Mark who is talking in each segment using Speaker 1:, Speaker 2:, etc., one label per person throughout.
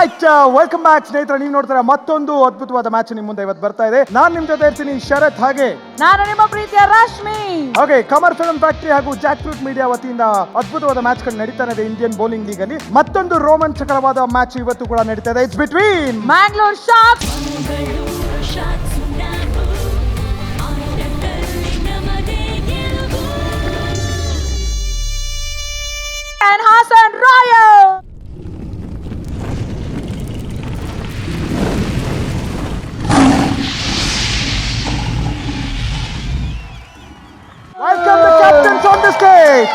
Speaker 1: Right, welcome back ಸ್ನೇಹಿತರೆ. ನೀವು ನೋಡ್ತಾರೆ ಮತ್ತೊಂದು ಅದ್ಭುತವಾದ ಮ್ಯಾಚ್ ನಿಮ್ಮ ಮುಂದೆ ಇವತ್ತು ಬರ್ತಾ ಇದೆ. ನಾನು ನಿಮ್ ಜೊತೆ ಇರ್ತೀನಿ ಶರತ್, ಹಾಗೆ
Speaker 2: ನಾನು ನಿಮ್ಮ ಪ್ರೀತಿಯ ರಶ್ಮಿ.
Speaker 1: ಹಾಗೆ ಕಮರ್ ಫಿಲ್ಮ್ ಫ್ಯಾಕ್ಟರಿ ಹಾಗೂ ಜಾಕ್ ಫ್ರೂಟ್ ಮೀಡಿಯಾ ವತಿಯಿಂದ ಅದ್ಭುತವಾದ ಮ್ಯಾಚ್ ಗಳು ನಡೀತಾ ಇದೆ ಇಂಡಿಯನ್ ಬೌಲಿಂಗ್ ಲೀಗ್ ಅಲ್ಲಿ. ಮತ್ತೊಂದು ರೋಮಾಂಚಕರವಾದ ಮ್ಯಾಚ್ ಇವತ್ತು ಕೂಡ ನಡೀತಾ ಇದೆ. It's between
Speaker 2: Mangalore sharks and Hassan Royal.
Speaker 1: Welcome the captains on the stage.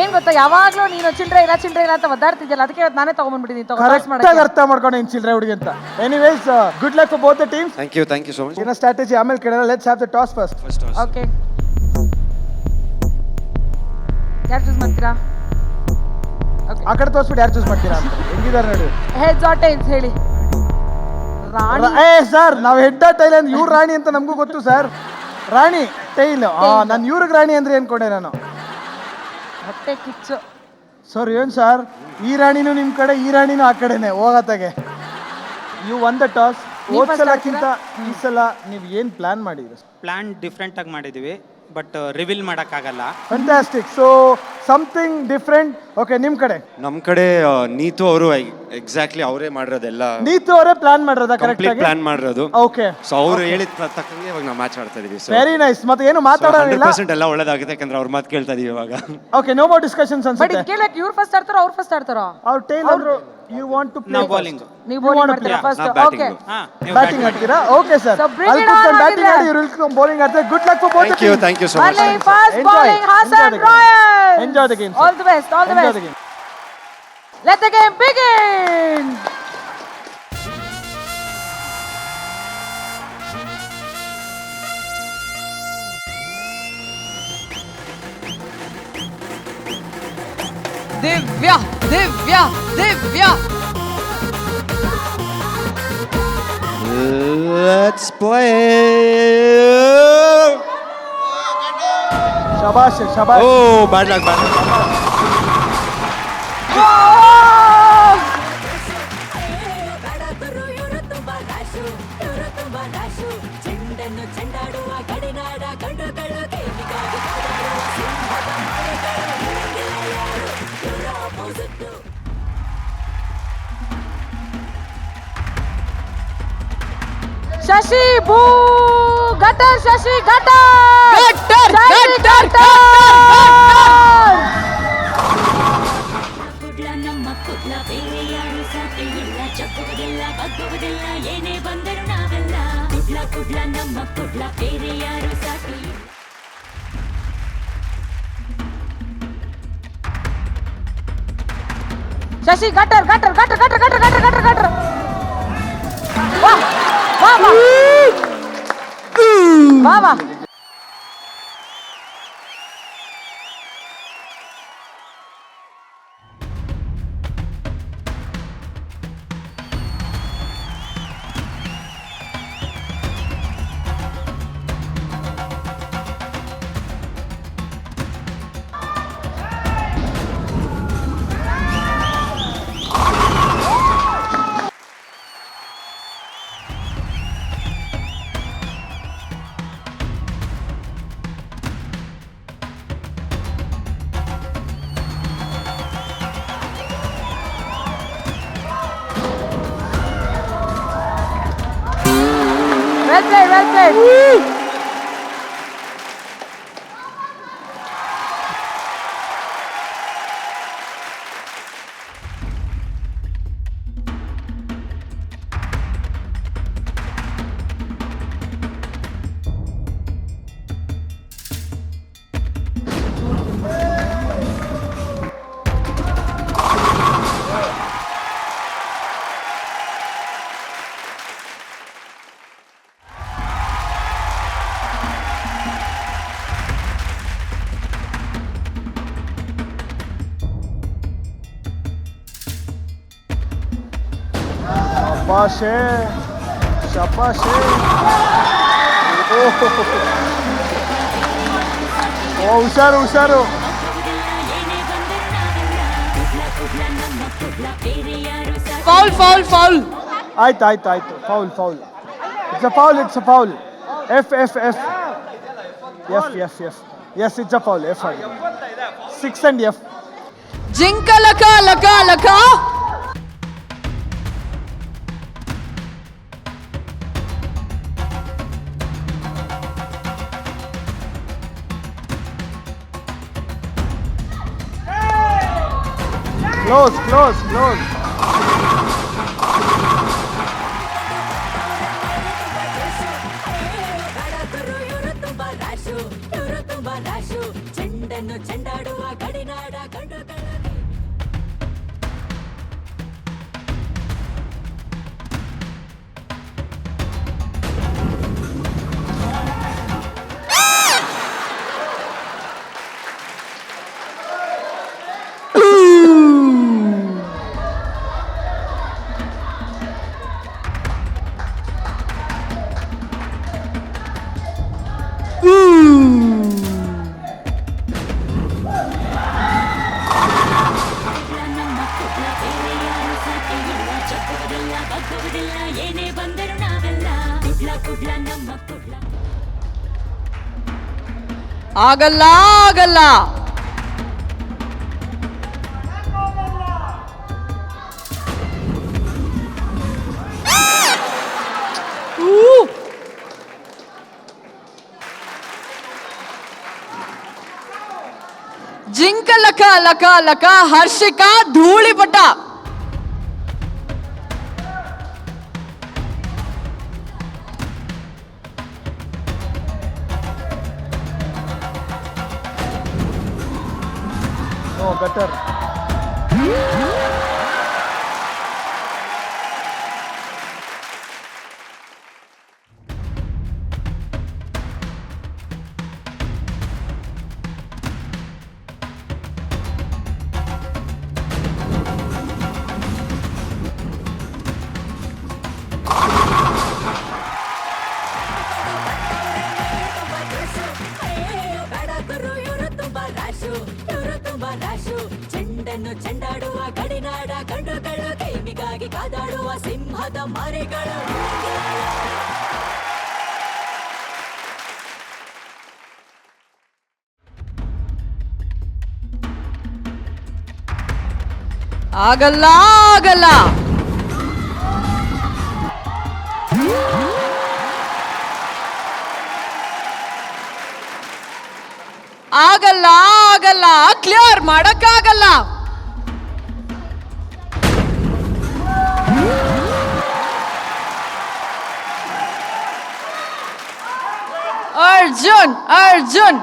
Speaker 2: ಏನ್ ಗೊತ್ತಾ, ಯಾವಾಗ್ಲೂ ನೀನು ಚಿಲ್ಡ್ರೆ ಇಲ್ಲ ಅಂತ ಒದ್ದಾಡ್ತಿದ್ಯಲ್ಲ, ಅದಕ್ಕೆ ಇವತ್ತು ನಾನೇ ತಗೊಂಡ್ಬಿಟ್ಟಿದ್ದೀನಿ.
Speaker 1: ಕರೆಕ್ಟಾಗಿ ಅರ್ಥ ಮಾಡ್ಕೊಂಡು ಏನ್ ಚಿಲ್ಡ್ರೆ ಹುಡುಗಿ ಅಂತ. Anyways, good luck for both the teams.
Speaker 3: Thank you so much.
Speaker 1: ಏನ ಸ್ಟ್ರಾಟಜಿ ಆಮೇಲೆ ಕೇಳೋಣ. Let's have the toss first.
Speaker 2: Okay, ಯಾರು ಚೂಸ್ ಮಾಡ್ತೀರಾ?
Speaker 1: ಆ ಕಡೆ ತೋರಿಸ್ಬಿಟ್ಟು ಯಾರು ಚೂಸ್ ಮಾಡ್ತೀರಾ ಅಂತ. ಹೆಂಗಿದ್ದಾರೆ ನೋಡಿ.
Speaker 2: ಹೆಡ್ಸ್ ಆರ್ ಟೈಲ್ಸ್ ಹೇಳಿ. ರಾಣಿ.
Speaker 1: ಸರ್, ನಾವು ಹೆಡ್ ಟೈಲ್ ಅಂದ್ರೆ ಇವ್ರು ರಾಣಿ ಅಂತ ನಮಗೂ ಗೊತ್ತು ಸರ್. ರಾಣಿ ಟೈಲ್. ನಾನು ಇವ್ರಿಗೆ ರಾಣಿ ಅಂದ್ರೆ ಅನ್ಕೊಂಡೆ ನಾನು.
Speaker 2: ಹೊಟ್ಟೆ ಕಿಚ್ಚು.
Speaker 1: ಸರ್ ಏನ್ ಸರ್, ಈ ರಾಣಿನೂ ನಿಮ್ ಕಡೆ, ಈ ರಾಣಿನೂ ಆ ಕಡೆನೆ ಹೋಗತ್ತಾಗೆ. You won the toss. ಹೋದ್ ಸಲಕ್ಕಿಂತ ಈ ಸಲ ನೀವು ಏನ್ ಪ್ಲಾನ್ ಮಾಡಿದ್ರಿ?
Speaker 4: ಪ್ಲಾನ್ ಡಿಫ್ರೆಂಟ್ ಆಗಿ ಮಾಡಿದೀವಿ, ಬಟ್ ರಿವೀಲ್ ಮಾಡೋಕ್ಕಾಗಲ್ಲ.
Speaker 1: Fantastic. So something different. Okay, ನಿಮ್ ಕಡೆ?
Speaker 3: ನಮ್ ಕಡೆ ನೀತು ಅವರು ಎಕ್ಸಾಕ್ಟ್ಲಿ ಅವರೇ ಮಾಡಿರೋದೆಲ್ಲ.
Speaker 1: ನೀತು ಅವರೇ ಪ್ಲಾನ್ ಮಾಡಿರೋದ? ಕರೆಕ್ಟ್ ಆಗಿ
Speaker 3: ಪ್ಲಾನ್ ಮಾಡಿರೋದು.
Speaker 1: ಓಕೆ.
Speaker 3: ಸೊ ಅವರು ಹೇಳಿದ ತಕ್ಕಂಗೆ ಇವಾಗ ನಾವು ಮ್ಯಾಚ್ ಆಡ್ತಾ ಇದೀವಿ.
Speaker 1: Very nice. ಮತ್ತೆ ಏನು ಮಾತಾಡೋದಿಲ್ಲ.
Speaker 3: 100% ಎಲ್ಲ ಒಳ್ಳೇದಾಗುತ್ತೆ, ಯಾಕಂದ್ರೆ ಅವ್ರ ಮಾತು ಕೇಳ್ತಾ ಇದೀವಿ ಇವಾಗ.
Speaker 1: Okay, no more discussions
Speaker 2: but
Speaker 1: ಅನ್ಸುತ್ತೆ.
Speaker 2: ಇದು ಕೇಳಕ್ಕೆ ಇವ್ರು ಫಸ್ಟ್ ಆಡ್ತಾರೋ ಅವ್ರು ಫಸ್ಟ್ ಆಡ್ತಾರೋ?
Speaker 1: ಅವ್ರ ಟೈಲ್ ಅವರು ಯು ವಾಂಟ್ ಟು ಪ್ಲೇ
Speaker 4: ನಾವು ಬೌಲಿಂಗ್.
Speaker 2: ನೀವು ಬೌಲಿಂಗ್ ಮಾಡ್ತೀರಾ ಫಸ್ಟ್? ಓಕೆ,
Speaker 1: ಬ್ಯಾಟಿಂಗ್ ಆಡ್ತೀರಾ? ಓಕೆ ಸರ್,
Speaker 2: So bring
Speaker 1: ಅಲ್ಲಿ
Speaker 2: it on
Speaker 1: ಕೂತ್ಕೊಂಡು ಬ್ಯಾಟಿಂಗ್
Speaker 2: ಆಗಿದ್ರೆ.
Speaker 1: ಆಡಿ, ಇವ್ರು ಇಳ್ಕೊಂಡು ಬೌಲಿಂಗ್ ಆಡ್ತಾರೆ. Good luck for both.
Speaker 3: Thank you so much.
Speaker 2: Only fast bowling Hassan Royal.
Speaker 1: Enjoy the game, sir.
Speaker 2: All the best, all the
Speaker 1: Enjoy
Speaker 2: best.
Speaker 1: the game.
Speaker 2: Let the game begin. Divya, Divya, Divya.
Speaker 3: Let's play.
Speaker 1: ಶಬಾಷ್ ಶಬಾಷ್.
Speaker 3: Oh, bad luck.
Speaker 2: Shashi Boo Gutter, Shashi Gutter, Gutter.
Speaker 5: Kudla ನಮ್ಮ ಕುಡ್ಲ ಬೇರೆ ಯಾರು ಸಾಟಿ ಇಲ್ಲ, ಚಪ್ಪುವುದಿಲ್ಲ ಬಗ್ಗುವುದಿಲ್ಲ, ಏನೇ ಬಂದರು ನಾವೆಲ್ಲ ಕುಡ್ಲ ನಮ್ಮ ಕುಡ್ಲ ಬೇರೆ ಯಾರು ಸಾಟಿ.
Speaker 2: Shashi Gutter. Wow. Well played.
Speaker 1: ಶಪಾಶೆ. ಓ ಹುಷಾರು.
Speaker 5: ಏನೇ ಬಂದರು ನಾವೆಲ್ಲ ಕುಡ್ಲ ನಮ್ಮ ಕುಡ್ಲ ಬೇರೆ ಯಾರು
Speaker 2: ಫೌಲ್ ಫೌಲ್ ಫೌಲ್.
Speaker 1: ಆಯ್ತು ಆಯ್ತು ಆಯ್ತು, foul foul. It's a foul, it's a foul. F F F F F F S, it's a foul. F ಆಗಿದೆ, 6 and ಎಫ್.
Speaker 2: ಜಿಂಕ ಲಕ ಲಕ ಲಕ.
Speaker 1: Close close close.
Speaker 5: ಚೆಂಡನ್ನು ಚೆಂಡಾಡುವ ಗಡಿನಾಡ ಕಂಡುಗಳ ಏನೇ ಬಂದರು ನಾವೆಲ್ಲ ಕುಡ್ಲ ಕುಡ್ಲ ನಮ್ಮ ಕುಡ್ಲ.
Speaker 2: ಆಗಲ್ಲ ಆಗಲ್ಲ. ಜಿಂಕ ಲಕ ಲಕ ಲಕ. ಹರ್ಷಿಕಾ ಧೂಳಿಪಟ.
Speaker 1: No gutter.
Speaker 5: ಚೆಂಡನ್ನು ಚೆಂಡಾಡುವ ಗಡಿನಾಡ ಕಂಡುಗಳು ಗೇಮಿಗಾಗಿ ಕಾದಾಡುವ ಸಿಂಹದ ಮರಿಗಳು.
Speaker 2: ಆಗಲ್ಲ ಆಗಲ್ಲ. ಆಗಲ್ಲ ಆಗಲ್ಲ. ಕ್ಲಿಯರ್ ಮಾಡಕ್ಕಾಗಲ್ಲ. ಅರ್ಜುನ್ ಅರ್ಜುನ್.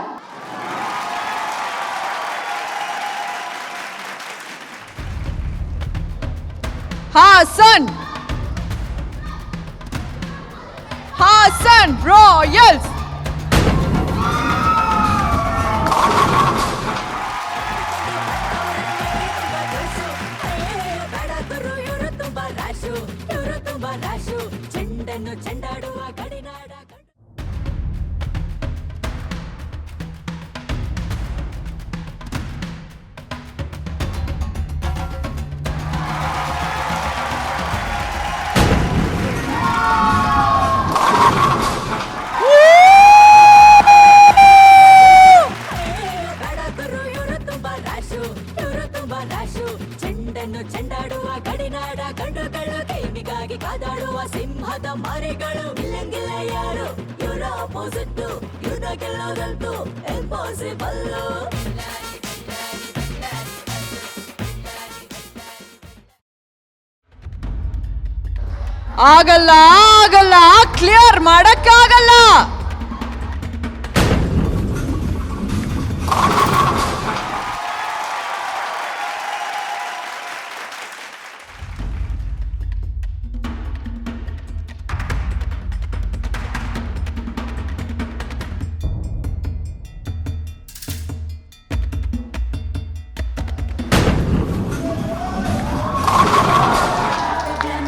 Speaker 2: ಹಾಸನ್ ಹಾಸನ್ ರಾಯಲ್ಸ್.
Speaker 5: ಚೆಂಡನ್ನು ಚೆಂಡಾಡುವ ಗಡಿನಾಡ ಚೆಂಡನ್ನು ಚೆಂಡಾಡುವ ಗಡಿನಾಡ ಕಂಡುಗಳು ಗೇಮಿಗಾಗಿ ಕಾದಾಡುವ ಸಿಂಹದ ಮರಿಗಳು. ಇಲ್ಲಂಗಿಲ್ಲ ಯಾರು ಇವರ ಅಪೋಸಿಟ್, ಇವರ ಗೆಲ್ಲೋದಂತೂ ಇಂಪಾಸಿಬಲ್.
Speaker 2: ಆಗಲ್ಲ ಆಗಲ್ಲ. ಕ್ಲಿಯರ್ ಮಾಡಕ್ಕಾಗಲ್ಲ.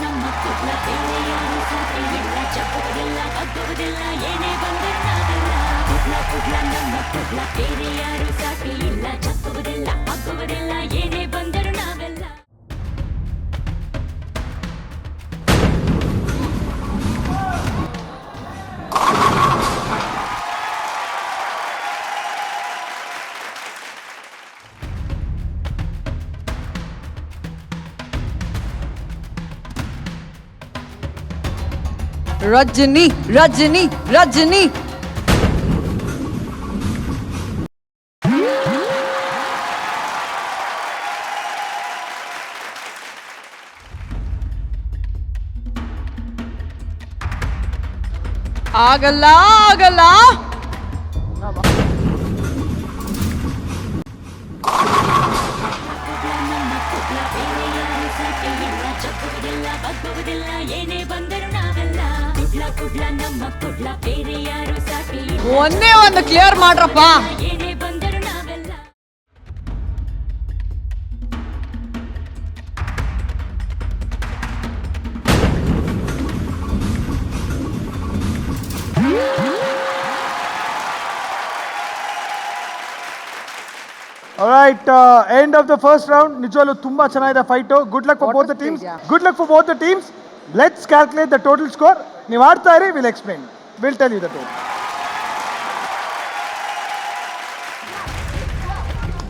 Speaker 5: ನಮ್ಮ ಕುಡ್ಲ ಬೇರೆ ಯಾರು ಸಾಧ್ಯ ಇಲ್ಲ, ಚಪ್ಪುವುದಿಲ್ಲ ಬಗ್ಗುವುದಿಲ್ಲ ಏನೇ
Speaker 6: ರಜನಿ ರಜನಿ ರಜನಿ. ಆಗಲ್ಲ ಆಗಲ್ಲ.
Speaker 5: ಜಗ್ಗುವುದಿಲ್ಲ ಬಗ್ಗುವುದಿಲ್ಲ ಏನೇ ಬಂದರು ನಾವೆಲ್ಲ ಕುಡ್ಲ ನಮ್ಮ ಕುಡ್ಲ ಬೇರೆ ಯಾರು ಸಾಟಿ
Speaker 6: ಒಂದೇ ಒಂದು ಕ್ಲಿಯರ್ ಮಾಡ್ರಪ್ಪ.
Speaker 5: ಏನೇ ಬಂದರು ನಾವೆಲ್ಲ.
Speaker 1: Alright, end of the first round. ನಿಜವಾಗ್ಲೂ ತುಂಬಾ ಚೆನ್ನಾಗಿದೆ fight. Good luck for both the teams. Good luck for both the teams. Let's calculate the total score. ನೀವು ಆಡ್ತಾ ಇರಿ, will explain. Will tell you the total.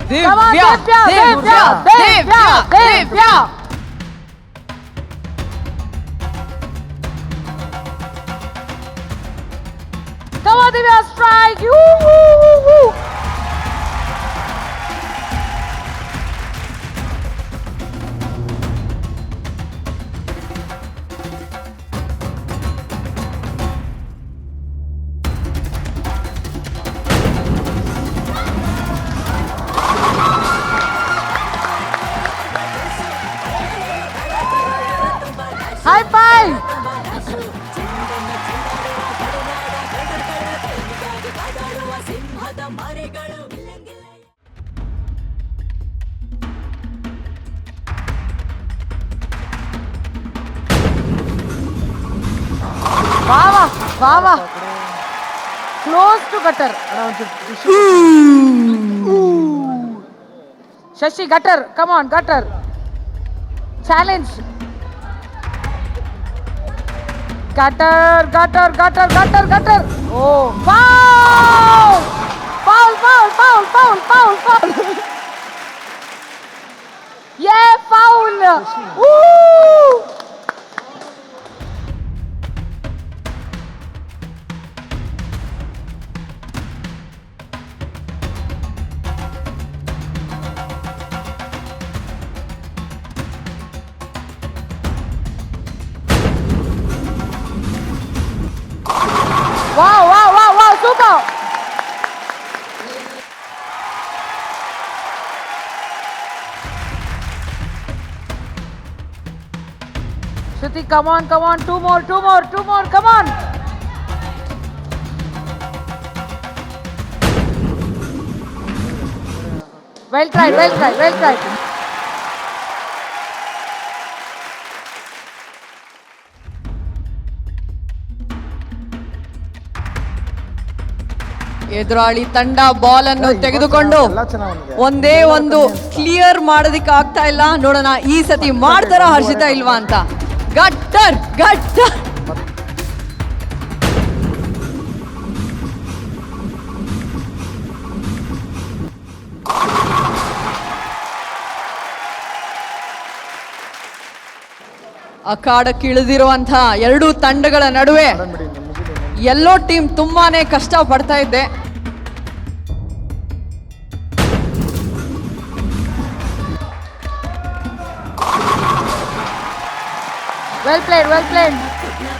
Speaker 2: Come on, Divya, Divya, Divya, Divya. Come on, Divya, strike. Woo. High five! Wow! Close to gutter. Shashi, gutter. Come on, gutter. Challenge. Gutter. Oh, foul! Foul! Yeah, foul! Woo! Wow, super! Shruti, come on, two more, come on! Well tried.
Speaker 6: ಎದುರಾಳಿ ತಂಡ ball ಅನ್ನು ತೆಗೆದುಕೊಂಡು ಒಂದೇ ಒಂದು clear ಮಾಡೋದಿಕ್ಕೆ ಆಗ್ತಾ ಇಲ್ಲ. ನೋಡೋಣ ಈ ಸತಿ ಮಾಡ್ತಾರ ಹರ್ಷಿತಾ ಇಲ್ವಾ ಅಂತ. ಗಟ್ಟರ್ ಅಖಾಡಕ್ಕಿಳಿದಿರುವಂಥ ಎರಡೂ ತಂಡಗಳ ನಡುವೆ ಎಲ್ಲೋ ಟೀಮ್ ತುಂಬಾನೇ ಕಷ್ಟ ಪಡ್ತಾ ಇದ್ದೆ.
Speaker 2: Well played.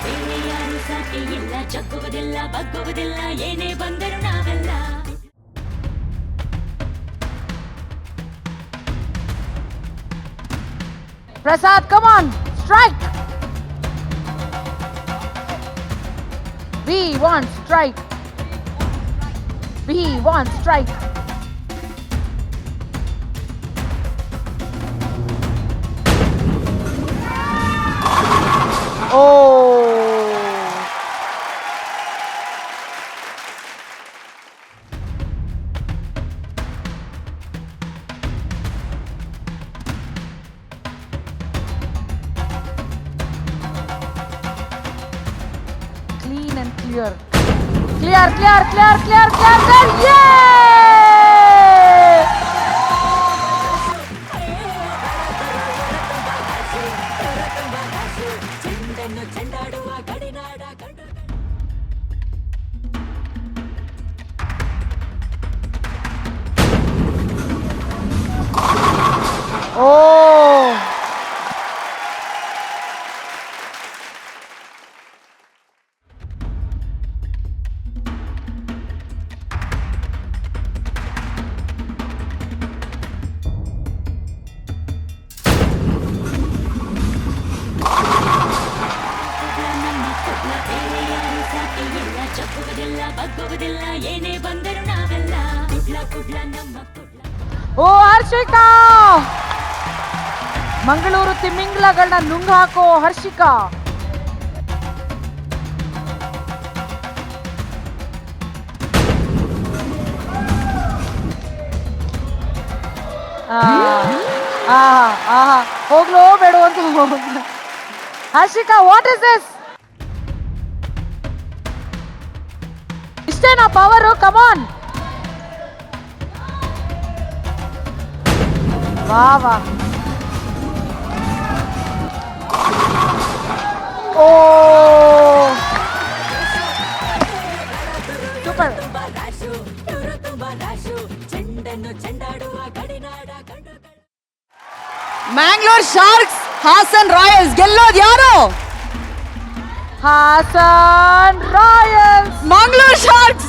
Speaker 5: ಬೇರೆ ಯಾರು ಸಾಟಿ ಇಲ್ಲ ಜಗ್ಗುವುದಿಲ್ಲ ಬಗ್ಗುವುದಿಲ್ಲ ಏನೇ ಬಂದರು ನಾವೆಲ್ಲ.
Speaker 2: Prasad, come on, strike. We want strike. Oh! Clean and clear. Clear. Yay!
Speaker 5: ಚೆಂಡನ್ನು ಚೆಂಡಾಡುವ ಗಡಿನಾಡ ಬಗ್ಗುವುದಿಲ್ಲ ಏನೇ ಬಂದರು ನಾವೆಲ್ಲ ಕುಡ್ಲ ಕುಡ್ಲ ನಮ್ಮ ಕುಡ್ಲ.
Speaker 2: ಓ ಹರ್ಷಿಕಾ, ಮಂಗಳೂರು ತಿಮಿಂಗ್ಲಗಳನ್ನ ನುಂಗ್ ಹಾಕೋ ಹರ್ಷಿಕಾ. ಹೋಗ್ಲೋ ಬೇಡ ಅಂತ ಹರ್ಷಿಕಾ, ವಾಟ್ ಇಸ್ ದಿಸ್? ಇಷ್ಟೇನಾ ಪವರು? ಕಮಾನ್. ವಾ ವಾ. ಓ super.
Speaker 6: Mangalore Sharks Hassan Royals ಗೆಲ್ಲೋದು ಯಾರು?
Speaker 2: Hassan Royals.
Speaker 6: Mangaluru Sharks.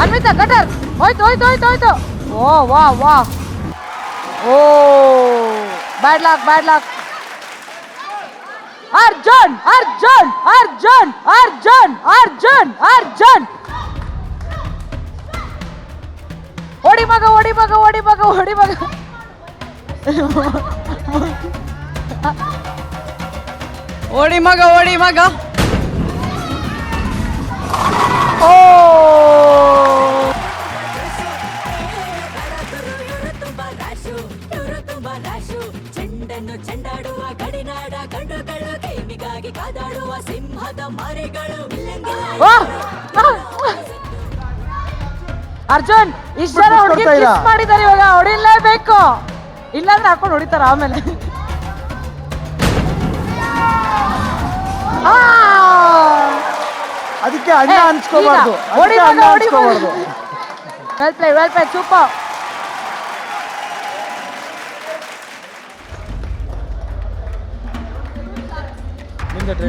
Speaker 2: Anvitha gutter ಹೋಯ್ತು ಹೋಯ್ತು ಹೋಯ್ತು ಹೋಯ್ತು. ಓ ವಾ ವಾ. ಓ bad luck bad luck. Arjun Arjun Arjun Arjun Arjun Arjun. ಓಡಿ ಮಗ ಓಡಿ ಮಗ ಓಡಿ ಮಗ ಓಡಿ ಮಗ.
Speaker 6: ಓಡಿ ಮಗ ಓಡಿ ಮಗ.
Speaker 2: ಓ
Speaker 5: ಚೆಂಡನ್ನು ಚೆಂಡಾಡುವ ಗಡಿನಾಡ ಗಂಡುಗಳು ಗೇಮಿಗಾಗಿ ಕಾದಾಡುವ ಸಿಂಹದ ಮರಿಗಳು.
Speaker 2: ಅರ್ಜುನ್ ಇಷ್ಟ ಜನ ಹುಡುಗಿ ಕಿಸ್ ಮಾಡಿದ್ದಾರೆ, ಇವಾಗ ಹೊಡಿಲೇಬೇಕು, ಇಲ್ಲಾಂದ್ರೆ ಹಾಕೊಂಡು ಹೊಡಿತಾರ ಆಮೇಲೆ.
Speaker 1: ಅದಕ್ಕೆ ಅಣ್ಣ ಅನ್ಸ್ಕೋಬಾರ್ದು, ಅದಕ್ಕೆ ಅಣ್ಣ ಅನ್ಸ್ಕೋಬಾರ್ದು.
Speaker 2: Well play super.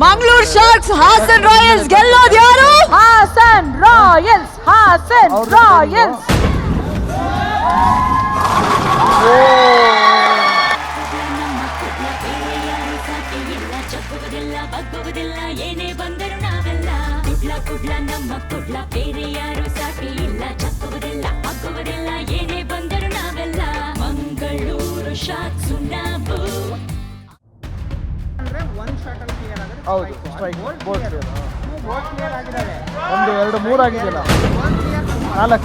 Speaker 6: Mangaluru Sharks Hassan Royals ಗೆಲ್ಲೋದು ಯಾರು?
Speaker 2: ಹಾಸನ್ ರಾಯಲ್ಸ್. ಹಾಸನ್ ರಾಯಲ್ಸ್.
Speaker 5: ಚಪ್ಪುವುದಿಲ್ಲ ಬಗ್ಗುವುದಿಲ್ಲ ಏನೇ ಬಂದರು ನಾವೆಲ್ಲ ಕುಡ್ಲ ಕುಡ್ಲ ನಮ್ಮ ಕುಡ್ಲ ಬೇರೆ ಯಾರು ಸಾಟಿ ಇಲ್ಲ. ಚಪ್ಪುವುದಿಲ್ಲ ಬಗ್ಗುವುದಿಲ್ಲ ಏನೇ ಬಂದರು ನಾವೆಲ್ಲ ಮಂಗಳೂರು ಶಾರ್ಕ್ಸ್ ನಾವು.
Speaker 1: ಹೌದು ಸ್ಟ್ರೈಕ್ ಬೋರ್ಡ್ ಒಂದು ಎರಡು ಮೂರು ಆಗಿದೆಯಲ್ಲ, 4.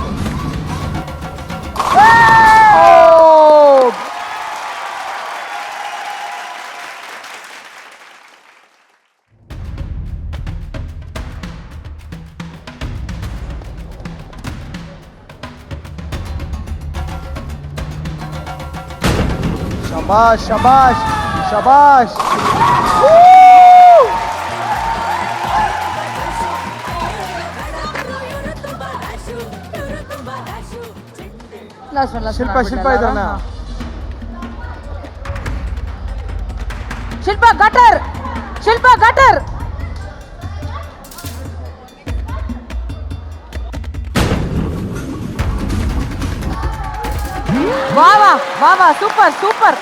Speaker 1: ಶಬಾಷ್ ಶಬಾಷ್ ಶಬಾಷ್. ಶಿಲ್ಪ ಶಿಲ್ಪ ಇದ್ದಾನ.
Speaker 2: ಶಿಲ್ಪ ಗಟರ್. ಶಿಲ್ಪ ಗಟರ್. ವಾ ವಾ ವಾ ವಾ ಸೂಪರ್ ಸೂಪರ್.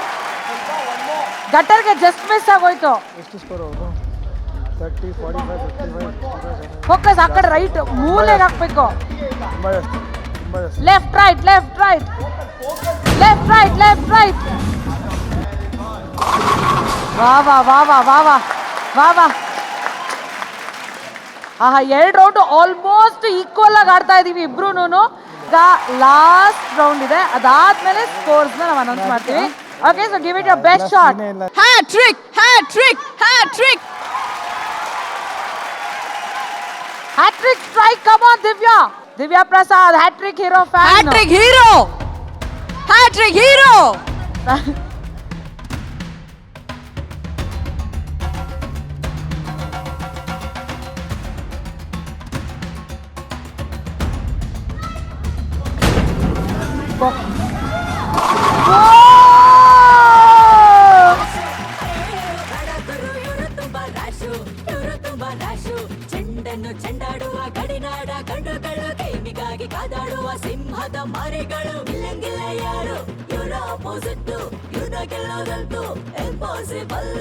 Speaker 2: ಗಟರ್ಗೆ ಜಸ್ಟ್ ಮಿಸ್ ಆಗೋಯ್ತು.
Speaker 1: ಎಷ್ಟು ಸ್ಕೋರ್ ಅವರು? 30, 45, 55.
Speaker 2: ಫೋಕಸ್ ಆ ಕಡೆ ರೈಟ್ ಮೂಲೆಗೆ ಹಾಕ್ಬೇಕು.
Speaker 1: ತುಂಬ ಜಾಸ್ತಿ ತುಂಬ ಜಾಸ್ತಿ.
Speaker 2: Left right left right left right left right. ವಾ ವಾ ವಾ ವಾ ವಾ ವಾ ವಾ ವಾ. ಆಹಾ, 2 ರೌಂಡ್ ಆಲ್ಮೋಸ್ಟ್ ಈಕ್ವಲ್ ಆಗಿ ಆಡ್ತಾ ಇದೀವಿ ಇಬ್ರುನು. ಈಗ ಲಾಸ್ಟ್ ರೌಂಡ್ ಇದೆ, ಅದಾದ್ಮೇಲೆ ಸ್ಕೋರ್ಸ್ ನಾವು ಅನೌನ್ಸ್ ಮಾಡ್ತೀವಿ. Okay, so give it your best shot.
Speaker 6: Hattrick hattrick hattrick.
Speaker 2: Hattrick strike, come on Divya. Divya Prasad hattrick hero fan.
Speaker 6: Hattrick hero hattrick hero.
Speaker 5: ಚೆಂಡನ್ನು ಚೆಂಡಾಡುವ ಗಡಿ ಆಪೋಸಿಟ್ ಇವನ ಗೆಲ್ಲೋದಂತೂ ಇಂಪಾಸಿಬಲ್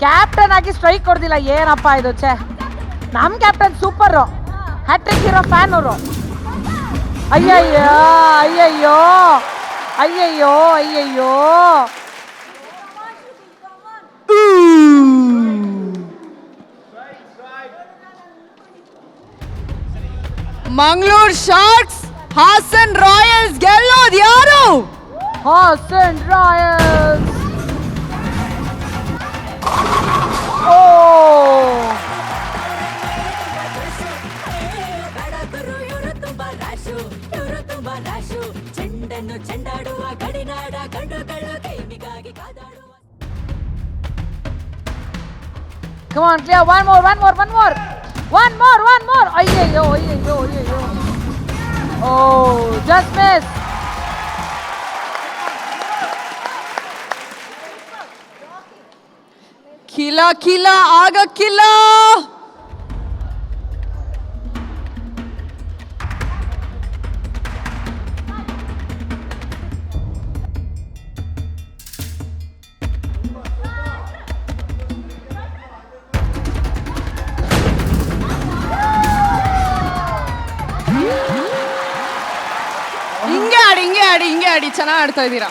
Speaker 2: ಕ್ಯಾಪ್ಟನ್ ಆಗಿ ಸ್ಟ್ರೈಕ್ ಕೊಡ್ದಿಲ್ಲ, ಏನಪ್ಪ ಇದು ಛೇ. ನಮ್ captain super, hattrick hero fan ಅವರು. ಅಯ್ಯಯ್ಯೋ ಅಯ್ಯಯ್ಯೋ ಅಯ್ಯಯ್ಯೋ ಅಯ್ಯಯ್ಯೋ.
Speaker 6: ಮಂಗಳೂರು ಶಾರ್ಕ್ಸ್ ಹಾಸನ್ ರಾಯಲ್ಸ್ ಗೆಲ್ಲೋದು ಯಾರು?
Speaker 2: ಹಾಸನ್ ರಾಯಲ್ಸ್. ಓ
Speaker 5: ಚೆಂಡನ್ನು ಚೆಂಡಾಡುವ ಗಡಿನಾಡ ಗಂಡುಗಳು ಗೇಮಿಗಾಗಿ ಕಾದಾಡುವ.
Speaker 2: Come on, clear. One more. ಅಯ್ಯಯ್ಯೋ ಅಯ್ಯಯ್ಯೋ ಅಯ್ಯಯ್ಯೋ. Oh, just miss.
Speaker 6: ಕಿಲ ಆಗಕ್ಕಿಲ್ಲ. ಹಿಂಗೆ ಆಡಿ ಚೆನ್ನಾಗಿ ಆಡ್ತಾ ಇದ್ದೀರಾ.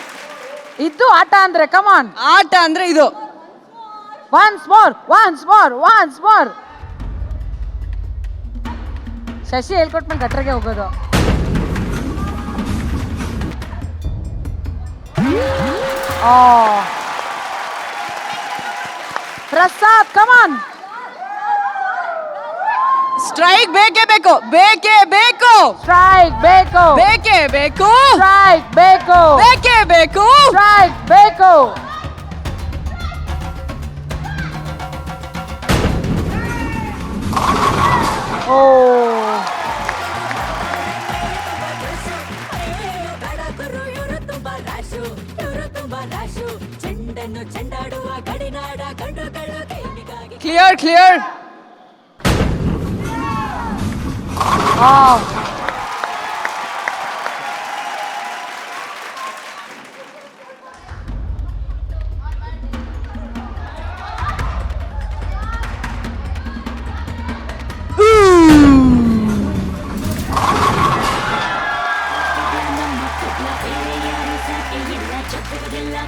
Speaker 2: ಇದು ಆಟ ಅಂದ್ರೆ ಕಮಾನ್,
Speaker 6: ಆಟ ಅಂದ್ರೆ ಇದು.
Speaker 2: once more. ಶಶಿ ಹೇಳ್ಕೊಟ್ಮೇಲೆ ಗಟ್ರಿಗೆ ಹೋಗೋದು. ಪ್ರಸಾದ್ ಕಮಾನ್.
Speaker 6: ಸ್ಟ್ರೈಕ್ ಬೇಕೇ ಬೇಕು.
Speaker 2: ಸ್ಟ್ರೈಕ್ ಬೇಕು. ಓ
Speaker 5: ಚೆಂಡನ್ನು ಚೆಂಡಾಡುವ ಗಡಿನಾಡ ಗಂಡುಗಳು ಗೇಮಿಗಾಗಿ.
Speaker 6: ಕ್ಲಿಯರ್.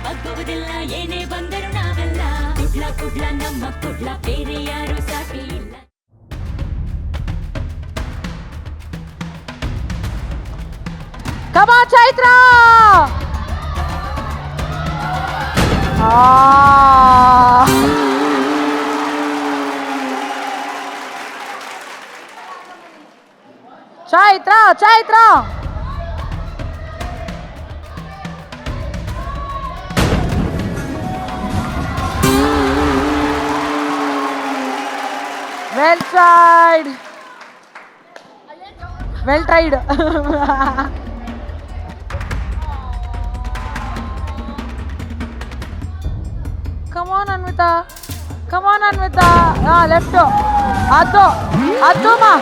Speaker 5: ಬಗ್ಗುವುದಿಲ್ಲ ಏನೇ ಬಂದರು ನಾವೆಲ್ಲ. ಕುಡ್ಲ ನಮ್ಮ ಕುಡ್ಲ ಬೇರೆ ಯಾರು ಸಾಟಿ ಇಲ್ಲ.
Speaker 2: Come on, Chaitra! Chaitra! Well tried. Come on, Anvita. Left. Addu ma.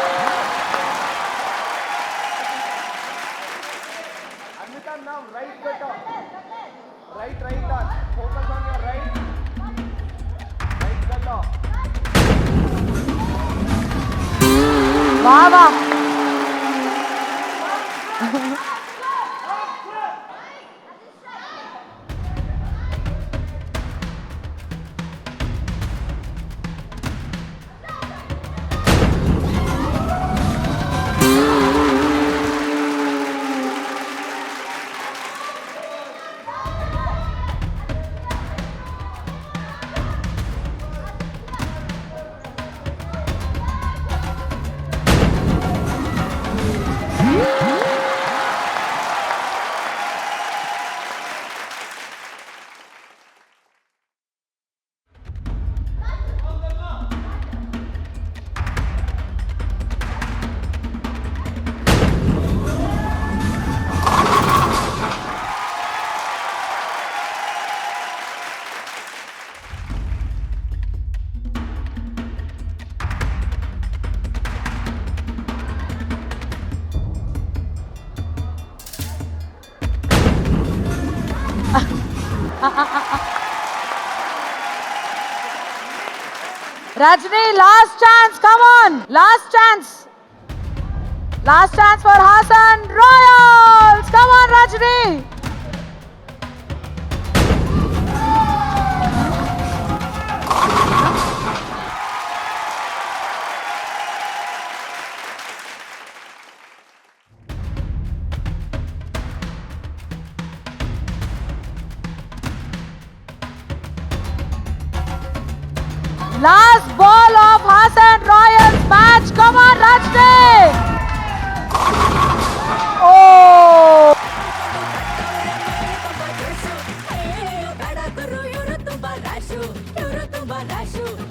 Speaker 1: Anvita, now right better. Right on. Focus on your right. Right better.
Speaker 2: Wow. Rajni, last chance, come on, last chance. Last chance for Hassan Royals. Come on, Rajni. Last ball of Hassan Royals match. Come on, Rajni. Oh.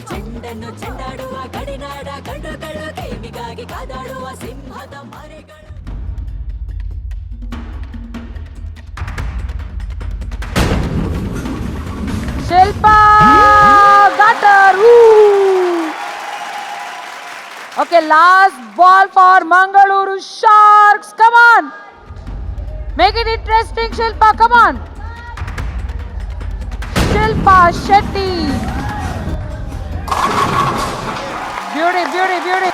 Speaker 5: ಚೆಂಡನ್ನು ಚೆಂಡಾಡುವ ಗಡಿನಾಡ ಗಂಡುಗಳು ಗೇಮಿಗಾಗಿ ಕಾದಾಡುವ ಸಿಂಹದ ಮರಿಗಳು.
Speaker 2: Shilpa Gutter. Okay, last ball for Mangaluru Sharks. Come on. Make it interesting, Shilpa. Come on. Shilpa Shetty. Beauty, beauty, beauty.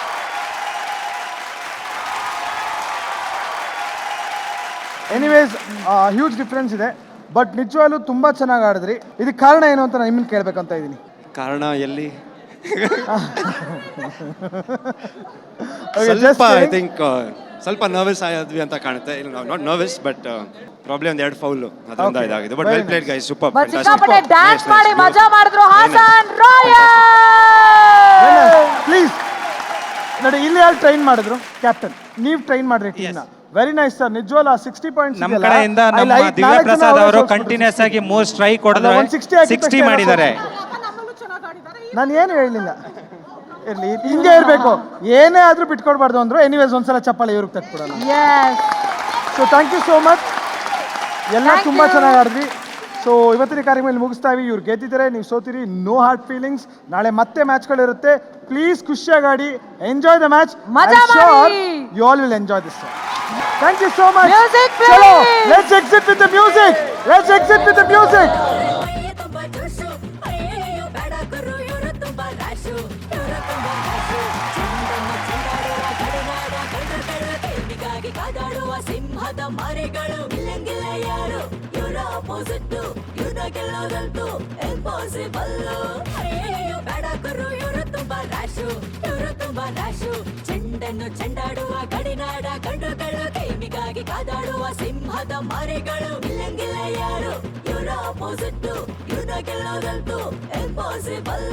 Speaker 1: Anyways huge difference ಇದೆ, but ನಿಜವಾಗ್ಲೂ ತುಂಬ ಚೆನ್ನಾಗಿ ಆಡಿದ್ರಿ. ಇದಕ್ಕೆ ಕಾರಣ ಏನು ಅಂತ ನಾನು ನಿಮ್ಮನ್ನು ಕೇಳಬೇಕಂತ ಇದ್ದೀನಿ.
Speaker 3: ಕಾರಣ ಎಲ್ಲಿ
Speaker 1: Okay,
Speaker 3: ಸ್ವಲ್ಪ
Speaker 1: just
Speaker 3: ಐ
Speaker 1: saying.
Speaker 3: ಥಿಂಕ್ ಸ್ವಲ್ಪ ನರ್ವಸ್ ಆದ್ವಿ ಅಂತ ಕಾಣುತ್ತೆ. ಇಲ್ಲ ನಾಟ್ ನರ್ವಸ್, ಬಟ್ ಪ್ರಾಬ್ಲಮ್ ಒಂದು 2 ಫೌಲ್ ಅದರಿಂದ
Speaker 1: Okay.
Speaker 3: ಇದಾಗಿದೆ. But
Speaker 1: Very
Speaker 3: well played
Speaker 1: nice.
Speaker 3: Guys, super,
Speaker 2: But ಸಿಕ್ಕಾಪಟ್ಟೆ
Speaker 3: ಫ್ಯಾಂಟಾಸ್ಟಿಕ್.
Speaker 2: ಡ್ಯಾನ್ಸ್ ಮಾಡಿ ಮಜಾ ಮಾಡಿದ್ರು ಹಾಸನ್
Speaker 1: ಪ್ಲೀಸ್ ನೋಡಿ, ಇಲ್ಲಿ ಯಾರು ಟ್ರೈನ್ ಮಾಡಿದ್ರು? ಕ್ಯಾಪ್ಟನ್, ನೀವು ಟ್ರೈನ್ ಮಾಡ್ರಿ ಟೀಮ್ನ. ವೆರಿ ನೈಸ್ ಸರ್, ನಿಜವಲ್ಲ 60 ಪಾಯಿಂಟ್ಸ್
Speaker 4: ನಮ್ಮ ಕಡೆಯಿಂದ ನಮ್ಮ ದಿವ್ಯ ಪ್ರಸಾದ್ ಅವರು ಕಂಟಿನ್ಯೂಸ್ ಆಗಿ ಮೋಸ್ಟ್ ಸ್ಟ್ರೈಕ್ ಹೊಡೆದ್ರೆ 60 ಮಾಡಿದ್ದಾರೆ.
Speaker 1: ನಾನು ಏನು ಹೇಳಿಲ್ಲ, ಇರ್ಲಿ ಹಿಂಗೆ ಇರಬೇಕು, ಏನೇ ಆದ್ರೂ ಬಿಟ್ಕೊಡ್ಬಾರ್ದು ಅಂದ್ರು. ಎನಿವೇಸ್ ಒಂದ್ಸಲ ಚಪ್ಪಾಳೆ ಇವ್ರಿಗೆ ತಟ್ಬಿಡೋಣ.
Speaker 2: Yes.
Speaker 1: So thank you so much, ಎಲ್ಲ
Speaker 2: Thank
Speaker 1: ತುಂಬ
Speaker 2: you.
Speaker 1: ಚೆನ್ನಾಗಿ ಆಡಿದ್ವಿ. ಸೊ ಇವತ್ತಿನ ಕಾರ್ಯಕ್ರಮ ಇಲ್ಲಿ ಮುಗಿಸ್ತಾ ಇವಿ. ಇವ್ರು ಗೆದ್ದಿದ್ದಾರೆ, ನೀವು ಸೋತಿರಿ, ನೋ ಹಾರ್ಟ್ ಫೀಲಿಂಗ್ಸ್. ನಾಳೆ ಮತ್ತೆ ಮ್ಯಾಚ್ಗಳಿರುತ್ತೆ, ಪ್ಲೀಸ್ ಖುಷಿಯಾಗಿ ಆಡಿ, ಎಂಜಾಯ್ ದ ಮ್ಯಾಚ್.
Speaker 2: ಮಜಾ ಮಾಡಿ.
Speaker 1: You all will enjoy this. Thank you so much.
Speaker 2: Music,
Speaker 1: ಚಲೋ,
Speaker 2: please.
Speaker 1: Let's exit with the music. Let's exit with the music.
Speaker 5: ಮೈಯ ತುಂಬ ಜೋಶು, ಅಯ್ಯಯ್ಯೋ ಬೇಡ ಗುರು, ಇವರು ತುಂಬ ರಾಶು, ಇವರು ತುಂಬ ರಾಶು. ಚೆಂಡನ್ನು ಚೆಂಡಾಡುವ ಗಡಿನಾಡ ಗಂಡುಗಳು ಗೇಮಿಗಾಗಿ ಕಾದಾಡುವ ಸಿಂಹದ ಮರಿಗಳು. ಇಲ್ಲಂಗಿಲ್ಲ ಯಾರು ಇವರ ಅಪೋಸಿಟ್, ಇವನ ಗೆಲ್ಲೋದಂತೂ ಇಂಪಾಸಿಬಲ್. ಅಯ್ಯಯ್ಯೋ ಬೇಡ ಗುರು, ಇವರು ತುಂಬ ರಾಶು, ಇವರು ತುಂಬ ರಾಶು. ಚೆಂಡನ್ನು ಚೆಂಡಾಡುವ ಗಡಿನಾಡ ಗಂಡುಗಳು ಗೇಮಿಗಾಗಿ ಕಾದಾಡುವ ಸಿಂಹದ ಮರಿಗಳು. ಇಲ್ಲಂಗಿಲ್ಲ ಯಾರು ಇವರ ಅಪೋಸಿಟ್, ಇವನ ಗೆಲ್ಲೋದಂತೂ ಇಂಪಾಸಿಬಲ್.